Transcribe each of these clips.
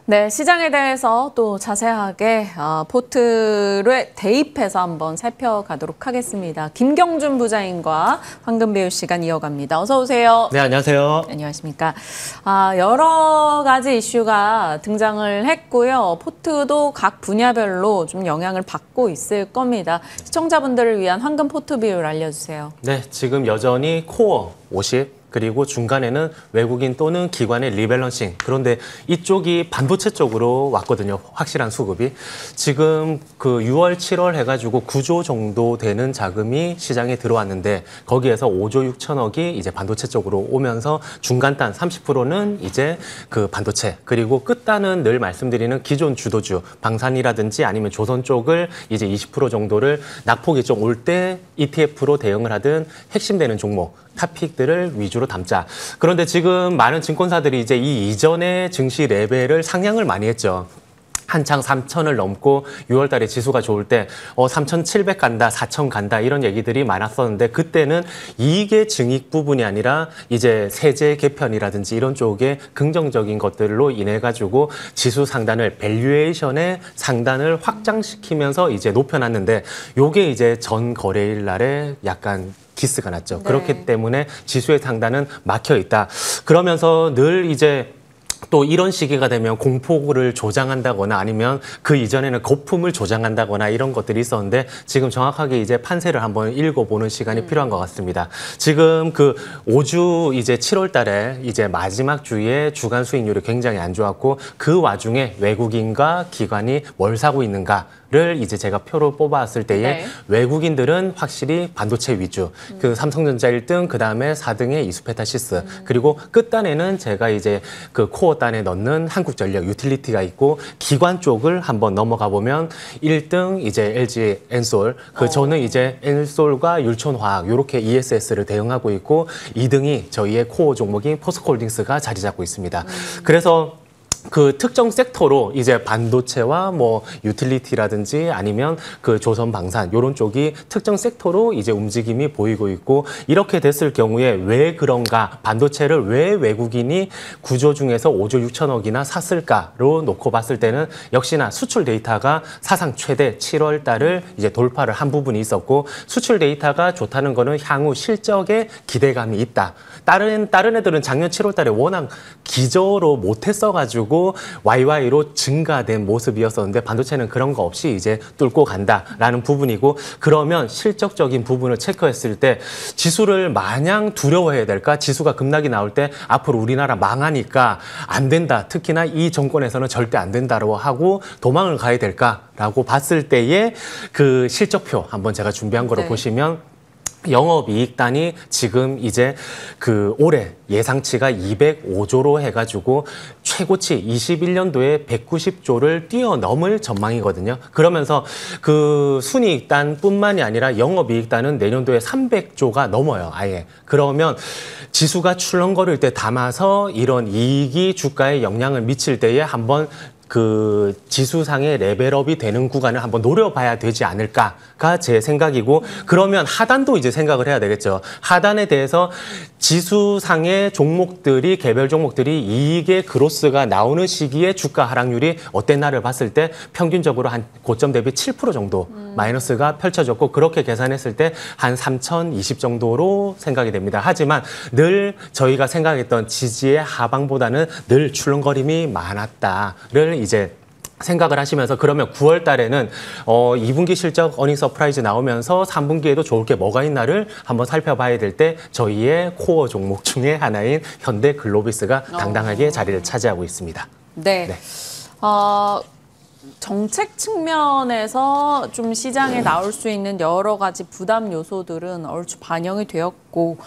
네, 시장에 대해서 또 자세하게 포트에 대입해서 한번 살펴가도록 하겠습니다. 김경준 부자인과 황금 배울 시간 이어갑니다. 어서 오세요. 네, 안녕하세요. 안녕하십니까. 여러 가지 이슈가 등장을 했고요. 포트도 각 분야별로 좀 영향을 받고 있을 겁니다. 시청자분들을 위한 황금 포트 비율 알려주세요. 네, 지금 여전히 코어 50. 그리고 중간에는 외국인 또는 기관의 리밸런싱. 그런데 이쪽이 반도체 쪽으로 왔거든요. 확실한 수급이. 지금 그 6월, 7월 해가지고 9조 정도 되는 자금이 시장에 들어왔는데 거기에서 5조 6천억이 이제 반도체 쪽으로 오면서 중간단 30%는 이제 그 반도체. 그리고 끝단은 늘 말씀드리는 기존 주도주, 방산이라든지 아니면 조선 쪽을 이제 20% 정도를 낙폭이 좀 올 때 ETF로 대응을 하든 핵심되는 종목. 탑픽들을 위주로 담자. 그런데 지금 많은 증권사들이 이제 이 이전의 증시 레벨을 상향을 많이 했죠. 한창 3,000을 넘고 6월 달에 지수가 좋을 때 3,700 간다, 4,000 간다 이런 얘기들이 많았었는데 그때는 이익의 증익 부분이 아니라 이제 세제 개편이라든지 이런 쪽에 긍정적인 것들로 인해 가지고 지수 상단을 밸류에이션의 상단을 확장시키면서 이제 높여놨는데 요게 이제 전 거래일 날에 약간 기스가 났죠. 네. 그렇기 때문에 지수의 상단은 막혀 있다. 그러면서 늘 이제 또 이런 시기가 되면 공포를 조장한다거나 아니면 그 이전에는 거품을 조장한다거나 이런 것들이 있었는데 지금 정확하게 이제 판세를 한번 읽어보는 시간이 필요한 것 같습니다. 지금 그 5주 이제 7월 달에 이제 마지막 주에 주간 수익률이 굉장히 안 좋았고 그 와중에 외국인과 기관이 뭘 사고 있는가를 이제 제가 표로 뽑아왔을 때에 네. 외국인들은 확실히 반도체 위주, 그 삼성전자 1등, 그 다음에 4등의 이수페타시스, 그리고 끝단에는 제가 이제 그 코어 단에 넣는 한국전력 유틸리티가 있고 기관 쪽을 한번 넘어가 보면 1등 이제 LG 엔솔, 저는 이제 엔솔과 율촌화학 이렇게 ESS를 대응하고 있고 2등이 저희의 코어 종목인 포스코홀딩스가 자리 잡고 있습니다. 그래서 그 특정 섹터로 이제 반도체와 뭐 유틸리티라든지 아니면 그 조선 방산 이런 쪽이 특정 섹터로 이제 움직임이 보이고 있고 이렇게 됐을 경우에 왜 그런가 반도체를 왜 외국인이 9조 중에서 5조 6천억이나 샀을까로 놓고 봤을 때는 역시나 수출 데이터가 사상 최대 7월 달을 이제 돌파를 한 부분이 있었고 수출 데이터가 좋다는 거는 향후 실적에 기대감이 있다. 다른 애들은 작년 7월 달에 워낙 기저로 못했어가지고 YY로 증가된 모습이었었는데 반도체는 그런 거 없이 이제 뚫고 간다라는 부분이고 그러면 실적적인 부분을 체크했을 때 지수를 마냥 두려워해야 될까? 지수가 급락이 나올 때 앞으로 우리나라 망하니까 안 된다. 특히나 이 정권에서는 절대 안 된다고 하고 도망을 가야 될까라고 봤을 때의 그 실적표 한번 제가 준비한 거를 보시면 영업이익단이 지금 이제 그 올해 예상치가 205조로 해가지고 최고치 21년도에 190조를 뛰어넘을 전망이거든요. 그러면서 그 순이익단뿐만이 아니라 영업이익단은 내년도에 300조가 넘어요. 아예. 그러면 지수가 출렁거릴 때 담아서 이런 이익이 주가에 영향을 미칠 때에 한번 그 지수상의 레벨업이 되는 구간을 한번 노려봐야 되지 않을까가 제 생각이고 그러면 하단도 이제 생각을 해야 되겠죠. 하단에 대해서 지수상의 종목들이 개별 종목들이 이익의 그로스가 나오는 시기에 주가 하락률이 어땠나를 봤을 때 평균적으로 한 고점 대비 7% 정도 마이너스가 펼쳐졌고 그렇게 계산했을 때 한 3,020 정도로 생각이 됩니다. 하지만 늘 저희가 생각했던 지지의 하방보다는 늘 출렁거림이 많았다를 이제 생각을 하시면서 그러면 9월 달에는 2분기 실적 어닝 서프라이즈 나오면서 3분기에도 좋을 게 뭐가 있나를 한번 살펴봐야 될 때 저희의 코어 종목 중에 하나인 현대글로비스가 당당하게 자리를 차지하고 있습니다. 네. 네. 정책 측면에서 좀 시장에 나올 수 있는 여러 가지 부담 요소들은 얼추 반영이 되었고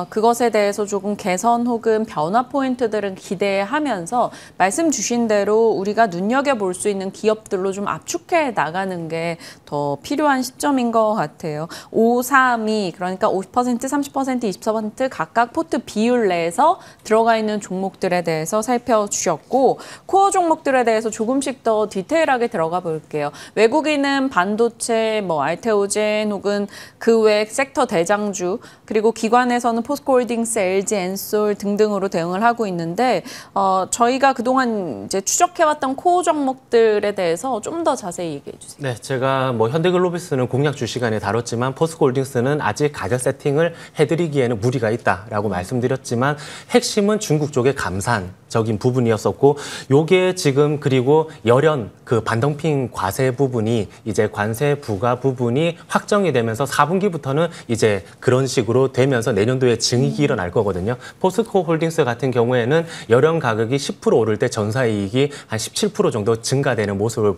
그것에 대해서 조금 개선 혹은 변화 포인트들은 기대하면서 말씀 주신 대로 우리가 눈여겨볼 수 있는 기업들로 좀 압축해 나가는 게 더 필요한 시점인 것 같아요. 5, 3, 2 그러니까 50%, 30%, 24% 각각 포트 비율 내에서 들어가 있는 종목들에 대해서 살펴주셨고 코어 종목들에 대해서 조금씩 더 디테일하게 들어가 볼게요. 외국인은 반도체, 뭐 알테오젠 혹은 그 외 섹터 대장주 그리고 기관에서 중에서는 포스코홀딩스, LG, 엔솔 등등으로 대응을 하고 있는데 저희가 그동안 이제 추적해왔던 코어 종목들에 대해서 좀 더 자세히 얘기해 주세요. 네, 제가 뭐 현대글로비스는 공약주 시간에 다뤘지만 포스코홀딩스는 아직 가격 세팅을 해드리기에는 무리가 있다라고 말씀드렸지만 핵심은 중국 쪽의 감산적인 부분이었었고 요게 지금 그리고 열연 그 반덤핑 과세 부분이 이제 관세 부과 부분이 확정이 되면서 4분기부터는 이제 그런 식으로 되면서 내년도에 증익이 일어날 거거든요. 포스코홀딩스 같은 경우에는 열연 가격이 10% 오를 때 전사이익이 한 17% 정도 증가되는 모습을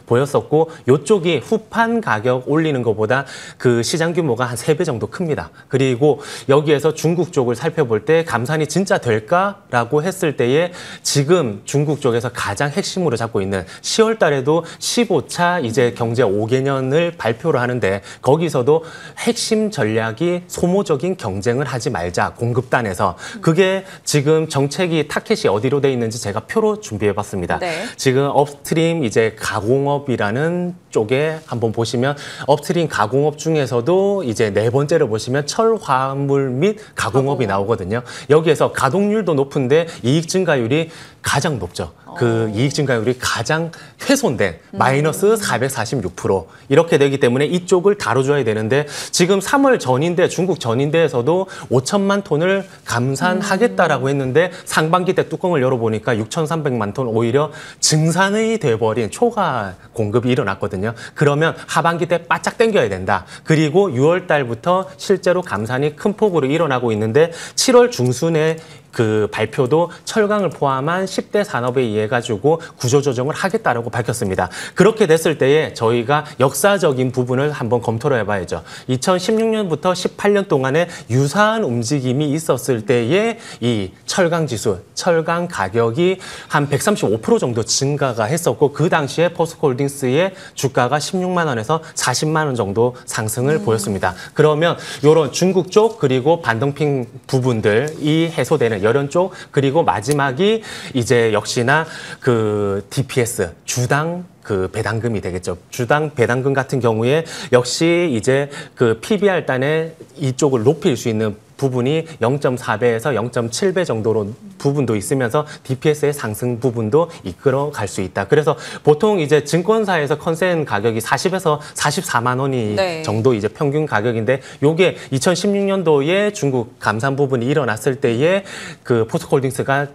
보였었고 이쪽이 후판 가격 올리는 것보다 그 시장 규모가 한 3배 정도 큽니다. 그리고 여기에서 중국 쪽을 살펴볼 때 감산이 진짜 될까라고 했을 때에 지금 중국 쪽에서 가장 핵심으로 잡고 있는 10월 달에도 15차 이제 경제 5개년을 발표를 하는데 거기서도 핵심 전략이 소모적인 경쟁을 하지 말자 공급단에서 그게 지금 정책이 타켓이 어디로 돼 있는지 제가 표로 준비해 봤습니다. 네. 지금 업스트림 이제 가공업이라는 쪽에 한번 보시면 업스트림 가공업 중에서도 이제 네 번째로 보시면 철화물 및 가공업이 나오거든요. 여기에서 가동률도 높은데 이익 증가율이 가장 높죠. 그 이익 증가율이 가장 훼손된 마이너스 446% 이렇게 되기 때문에 이쪽을 다뤄줘야 되는데 지금 3월 전인데 중국 전인대에서도 5천만 톤을 감산하겠다라고 했는데 상반기 때 뚜껑을 열어보니까 6,300만 톤 오히려 증산이 돼버린 초과 공급이 일어났거든요. 그러면 하반기 때 바짝 당겨야 된다. 그리고 6월 달부터 실제로 감산이 큰 폭으로 일어나고 있는데 7월 중순에 그 발표도 철강을 포함한 10대 산업에 의해 가지고 구조조정을 하겠다라고 밝혔습니다. 그렇게 됐을 때에 저희가 역사적인 부분을 한번 검토를 해봐야죠. 2016년부터 18년 동안에 유사한 움직임이 있었을 때에 이 철강 지수, 철강 가격이 한 135% 정도 증가가 했었고 그 당시에 포스코홀딩스의 주가가 16만 원에서 40만 원 정도 상승을 보였습니다. 그러면 이런 중국 쪽 그리고 반덤핑 부분들이 해소되는 열연 쪽 그리고 마지막이 이제 역시나 그 DPS 주당 그 배당금이 되겠죠. 주당 배당금 같은 경우에 역시 이제 그 PBR 단에 이쪽을 높일 수 있는 부분이 0.4배에서 0.7배 정도로 부분도 있으면서 DPS의 상승 부분도 이끌어 갈 수 있다. 그래서 보통 이제 증권사에서 컨센 가격이 40에서 44만 원이 네. 정도 이제 평균 가격인데 요게 2016년도에 중국 감산 부분이 일어났을 때에 그 포스코홀딩스가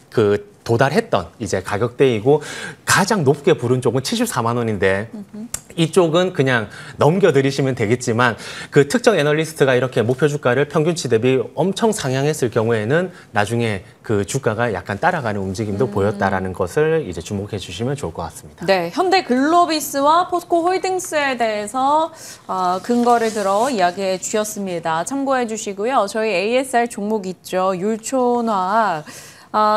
그 도달했던 이제 가격대이고 가장 높게 부른 쪽은 74만 원인데 이쪽은 그냥 넘겨드리시면 되겠지만 그 특정 애널리스트가 이렇게 목표 주가를 평균치 대비 엄청 상향했을 경우에는 나중에 그 주가가 약간 따라가는 움직임도 보였다라는 것을 이제 주목해 주시면 좋을 것 같습니다. 네, 현대글로비스와 포스코홀딩스에 대해서 근거를 들어 이야기해 주셨습니다. 참고해 주시고요. 저희 ASR 종목 있죠. 율촌화학.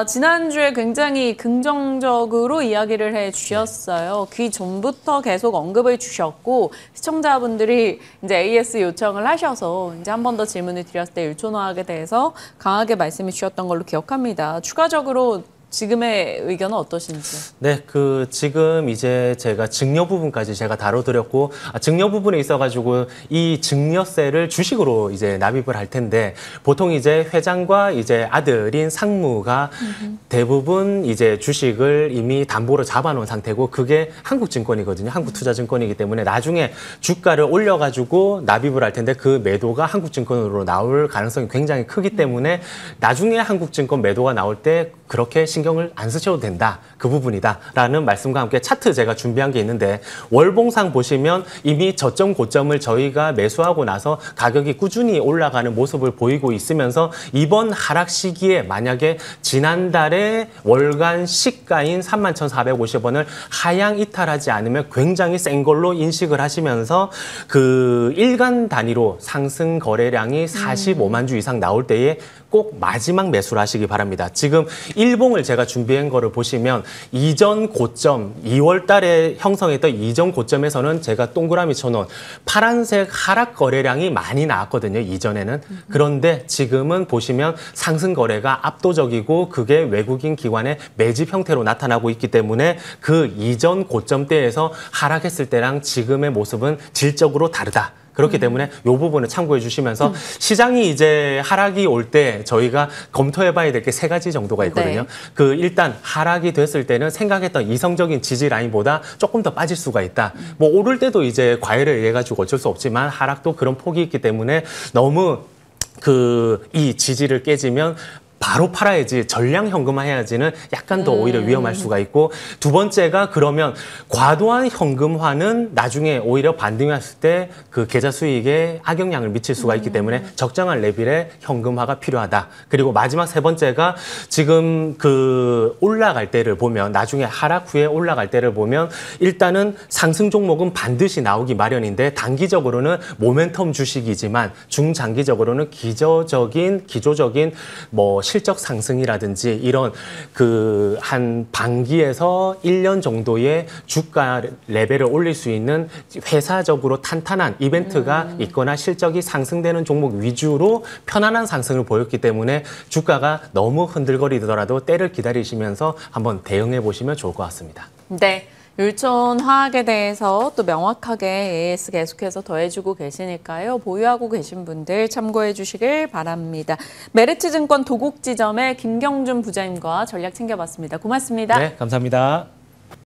지난주에 굉장히 긍정적으로 이야기를 해 주셨어요. 그 전부터 계속 언급을 주셨고, 시청자분들이 이제 AS 요청을 하셔서 이제 한 번 더 질문을 드렸을 때 율촌화학에 대해서 강하게 말씀해 주셨던 걸로 기억합니다. 추가적으로 지금의 의견은 어떠신지? 네, 그 지금 이제 제가 증여 부분까지 제가 다뤄드렸고 증여 부분에 있어가지고 이 증여세를 주식으로 이제 납입을 할 텐데 보통 이제 회장과 이제 아들인 상무가 대부분 이제 주식을 이미 담보로 잡아놓은 상태고 그게 한국증권이거든요. 한국투자증권이기 때문에 나중에 주가를 올려가지고 납입을 할 텐데 그 매도가 한국증권으로 나올 가능성이 굉장히 크기 때문에 나중에 한국증권 매도가 나올 때 그렇게 신경을 안 쓰셔도 된다. 그 부분이다라는 말씀과 함께 차트 제가 준비한 게 있는데 월봉상 보시면 이미 저점 고점을 저희가 매수하고 나서 가격이 꾸준히 올라가는 모습을 보이고 있으면서 이번 하락 시기에 만약에 지난달에 월간 시가인 31,450원을 하향 이탈하지 않으면 굉장히 센 걸로 인식을 하시면서 그 일간 단위로 상승 거래량이 45만 주 이상 나올 때에 꼭 마지막 매수를 하시기 바랍니다. 지금 일봉을 제가 준비한 거를 보시면 이전 고점, 2월 달에 형성했던 이전 고점에서는 제가 동그라미 쳐놓은 파란색 하락 거래량이 많이 나왔거든요. 이전에는. 그런데 지금은 보시면 상승 거래가 압도적이고 그게 외국인 기관의 매집 형태로 나타나고 있기 때문에 그 이전 고점대에서 하락했을 때랑 지금의 모습은 질적으로 다르다. 그렇기 때문에 이 부분을 참고해 주시면서 시장이 이제 하락이 올 때 저희가 검토해 봐야 될 게 세 가지 정도가 있거든요. 네. 그 일단 하락이 됐을 때는 생각했던 이성적인 지지 라인보다 조금 더 빠질 수가 있다. 뭐 오를 때도 이제 과열을 의해 가지고 어쩔 수 없지만 하락도 그런 폭이 있기 때문에 너무 이 지지를 깨지면 바로 팔아야지 전량 현금화해야지는 약간 더 오히려 위험할 수가 있고 두 번째가 그러면 과도한 현금화는 나중에 오히려 반등했을 때 그 계좌 수익에 악영향을 미칠 수가 있기 때문에 적정한 레벨의 현금화가 필요하다. 그리고 마지막 세 번째가 지금 그 올라갈 때를 보면 나중에 하락 후에 올라갈 때를 보면 일단은 상승 종목은 반드시 나오기 마련인데 단기적으로는 모멘텀 주식이지만 중장기적으로는 기조적인 뭐 실적 상승이라든지 이런 그 한 반기에서 1년 정도의 주가 레벨을 올릴 수 있는 회사적으로 탄탄한 이벤트가 있거나 실적이 상승되는 종목 위주로 편안한 상승을 보였기 때문에 주가가 너무 흔들거리더라도 때를 기다리시면서 한번 대응해 보시면 좋을 것 같습니다. 네. 율촌화학에 대해서 또 명확하게 AS 계속해서 더해주고 계시니까요. 보유하고 계신 분들 참고해 주시길 바랍니다. 메리츠증권 도곡지점의 김경준 부장님과 전략 챙겨봤습니다. 고맙습니다. 네, 감사합니다.